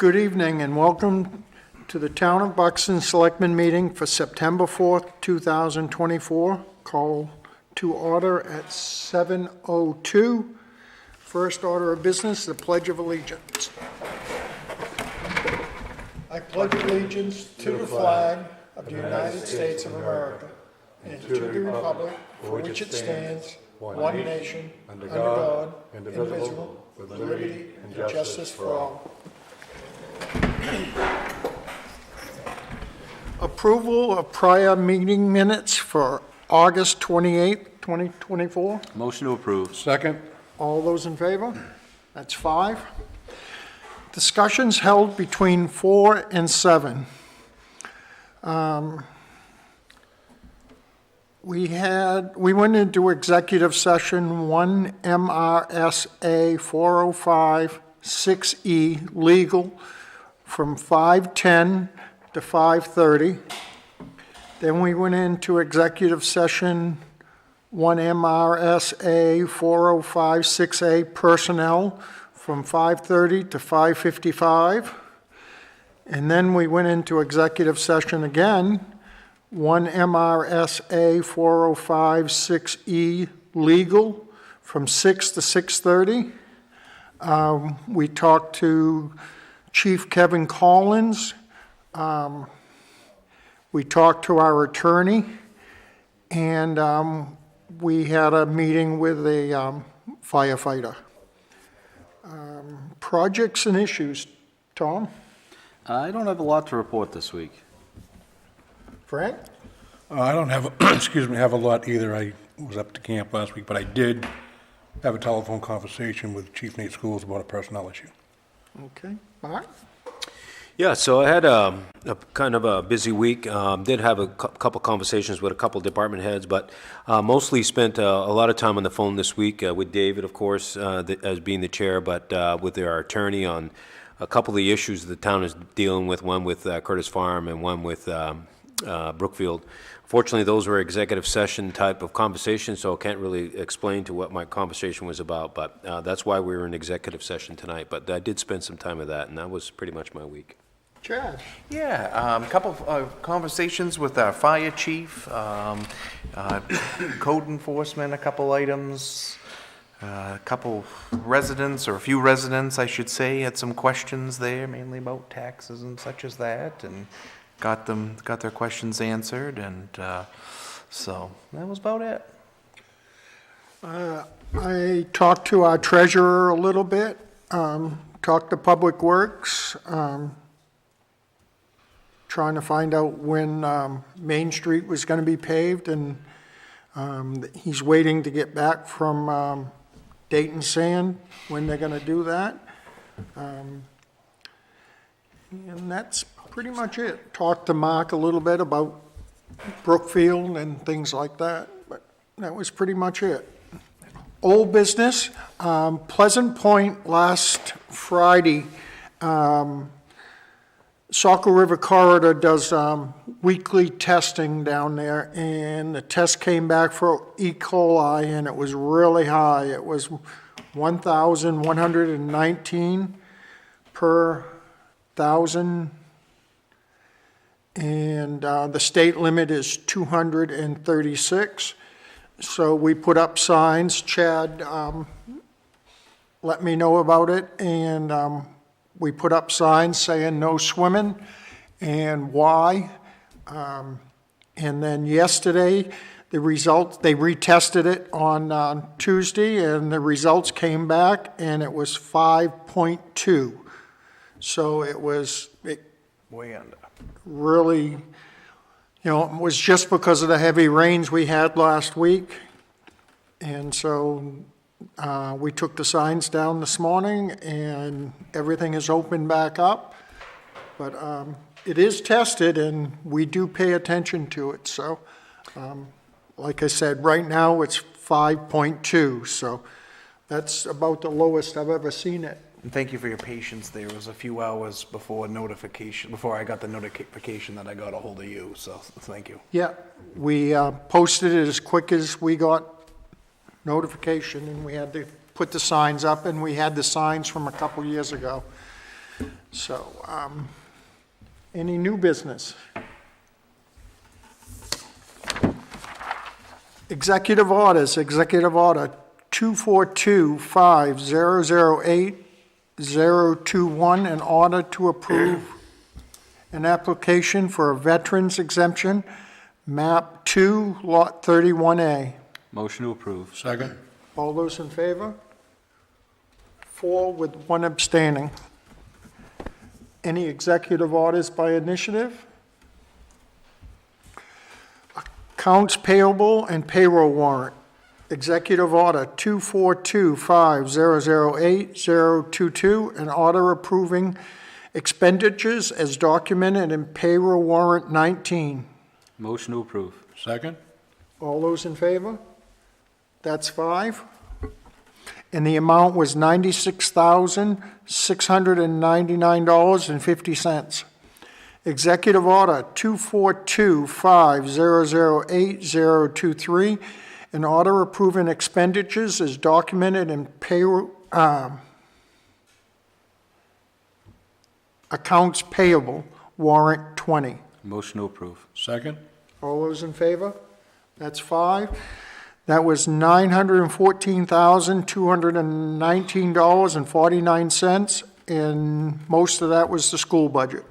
Good evening and welcome to the Town of Buxton Selectmen Meeting for September 4th, 2024. Call to order at 7:02. First order of business, the Pledge of Allegiance. I pledge allegiance to the flag of the United States of America and to the republic for which it stands, one nation, under God, indivisible, with liberty and justice for all. Approval of prior meeting minutes for August 28th, 2024. Motion to approve. Second. All those in favor? That's 5. Discussions held between 4 and 7. We went into executive session 1 MRSA 405 6E legal from 5:10 to 5:30. Then we went into executive session 1 MRSA 405 6A personnel from 5:30 to 5:55. And then we went into executive session again, 1 MRSA 405 6E legal from 6 to 6:30. We talked to Chief Kevin Collins. We talked to our attorney, and we had a meeting with a firefighter. Projects and issues, Tom? I don't have a lot to report this week. Frank? I don't have, have a lot either. I was up to camp last week, but I did have a telephone conversation with Chief Nate Schools about a personnel issue. Okay. Mark? Yeah, so I had a kind of a busy week. Did have a couple conversations with a couple department heads, but mostly spent a lot of time on the phone this week with David, of course, as being the chair, but with our attorney on a couple of the issues the town is dealing with, one with Curtis Farm and one with Brookfield. Fortunately, those were executive session type of conversations, so I can't really explain to what my conversation was about, but that's why we were in executive session tonight. But I did spend some time with that, and that was pretty much my week. Chad? Yeah, a couple of conversations with our fire chief, code enforcement, a couple items, a couple residents, or a few residents, I should say, had some questions there, mainly about taxes and such as that, and got their questions answered, and so that was about it. I talked to our treasurer a little bit, talked to Public Works, trying to find out when Main Street was going to be paved, and he's waiting to get back from Dayton Sand when they're going to do that. And that's pretty much it. Talked to Mark a little bit about Brookfield and things like that, but that was pretty much it. Old business, Pleasant Point last Friday, Saco River Corridor does weekly testing down there, and the test came back for E. coli, and it was really high. It was 1,119 per 1,000, and the state limit is 236. So we put up signs. Chad let me know about it, and we put up signs saying no swimming and why. And then yesterday, the results, they retested it on Tuesday, and the results came back, and it was 5.2. So it was Way under. really, it was just because of the heavy rains we had last week. And so we took the signs down this morning, and everything is open back up. But it is tested, and we do pay attention to it. So, like I said, right now it's 5.2. So that's about the lowest I've ever seen it. And thank you for your patience. There was a few hours before I got the notification that I got a hold of you, so thank you. Yeah, we posted it as quick as we got notification, and we had to put the signs up, and we had the signs from a couple years ago. So, any new business? Executive orders, Executive Order 242-5008-021, in order to approve an application for a veterans exemption, map 2, lot 31A. Motion to approve. Second? All those in favor? 4 with 1 abstaining. Any executive orders by initiative? Accounts payable and payroll warrant. Executive Order 242-5008-022, an order approving expenditures as documented in payroll warrant 19. Motion to approve. Second? All those in favor? That's 5. And the amount was $96,699.50. Executive Order 242-5008-023, an order approving expenditures as documented in payroll, accounts payable, warrant 20. Motion to approve. Second? All those in favor? That's 5. That was $914,219.49, and most of that was the school budget.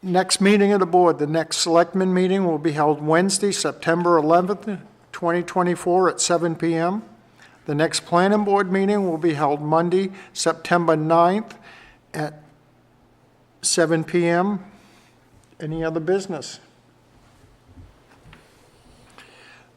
Next meeting of the board, the next selectmen meeting will be held Wednesday, September 11th, 2024 at 7 p.m. The next planning board meeting will be held Monday, September 9th at 7 p.m. Any other business?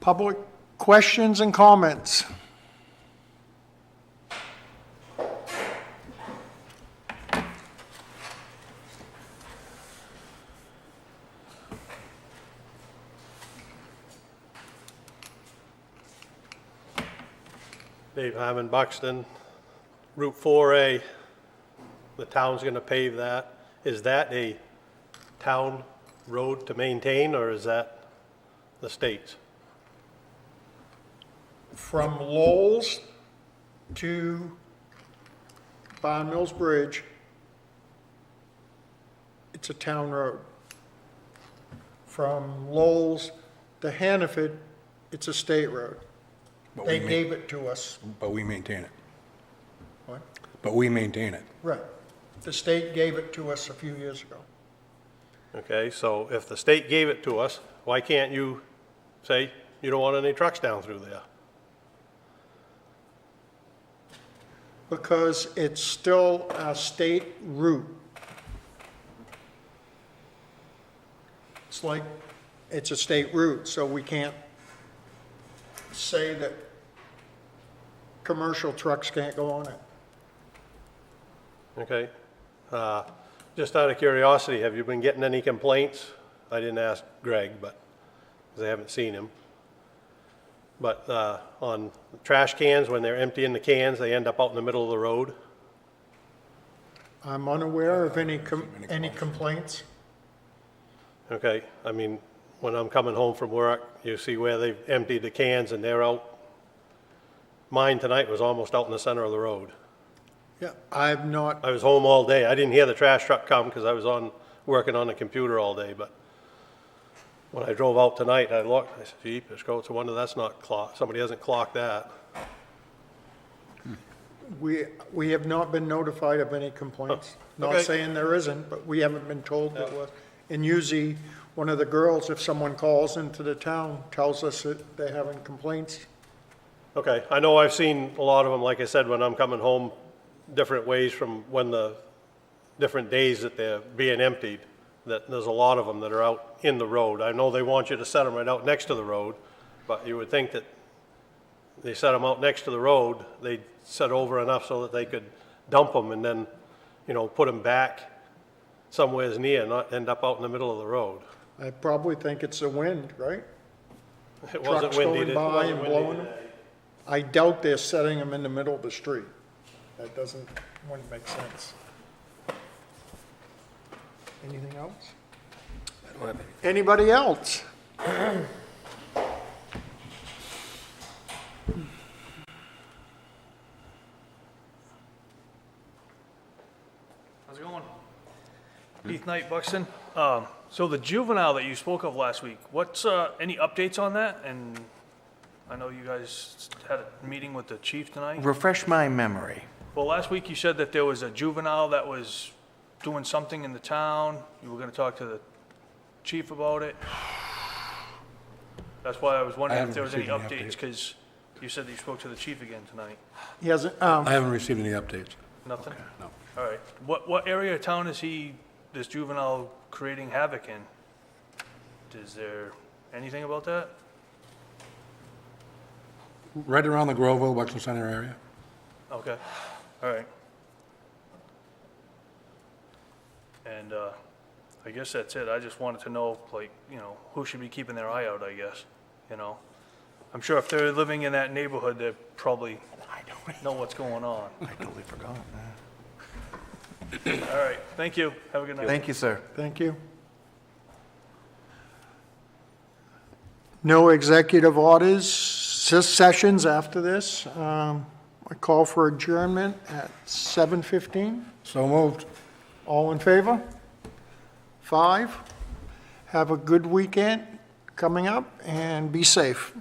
Public questions and comments? Dave Hyman, Buxton, Route 4A, the town's gonna pave that. Is that a town road to maintain, or is that the state's? From Lowell's to Barn Mills Bridge, it's a town road. From Lowell's to Hannaford, it's a state road. But They we ma- gave it to us. But we maintain it. What? But we maintain it. Right. The state gave it to us a few years ago. Okay, so if the state gave it to us, why can't you say you don't want any trucks down through there? Because it's still a state route. It's like, it's a state route, so we can't say that commercial trucks can't go on it. Okay? Just out of curiosity, have you been getting any complaints? I didn't ask Greg, but, because I haven't seen him. But on trash cans, when they're emptying the cans, they end up out in the middle of the road? I'm unaware of any complaints. Okay, I mean, when I'm coming home from work, you see where they've emptied the cans and they're out. Mine tonight was almost out in the center of the road. Yeah, I've not, I was home all day. I didn't hear the trash truck come because I was working on the computer all day, but when I drove out tonight, I looked, I said, gee, it's a wonder that's not clocked. Somebody hasn't clocked that. we have not been notified of any complaints. Not okay. saying there isn't, but we haven't been told there was. And usually, one of the girls, if someone calls into the town, tells us that they're having complaints. Okay, I know I've seen a lot of them, like I said, when I'm coming home, different ways from when the different days that they're being emptied, that there's a lot of them that are out in the road. I know they want you to set them right out next to the road, but you would think that they set them out next to the road, they'd set over enough so that they could dump them and then, you know, put them back somewheres near, not end up out in the middle of the road. I probably think it's the wind, right? It wasn't Trucks windy. going It by wasn't and windy blowing them. today. I doubt they're setting them in the middle of the street. That wouldn't make sense. Anything else? I don't have any. Anybody else? Heath Knight, Buxton. So the juvenile that you spoke of last week, what's, any updates on that? And I know you guys had a meeting with the chief tonight. Refresh my memory. Well, last week you said that there was a juvenile that was doing something in the town. You were gonna talk to the chief about it. That's why I was wondering if haven't there was any received any updates, update. because you said that you spoke to the chief again tonight. He hasn't, I haven't received any updates. Nothing? No. All right. What area of town is this juvenile creating havoc in? Is there anything about that? Right around the Groveville, Buxton Center area. Okay, all right. And, I guess that's it. I just wanted to know, like, you know, who should be keeping their eye out, I guess, you know? I'm sure if they're living in that neighborhood, they probably know what's going on. I totally forgot. All right, thank you. Have a good night. Thank you, sir. thank you. No executive orders, sessions after this. I call for adjournment at 7:15. So moved. All in favor? 5. Have a good weekend coming up and be safe.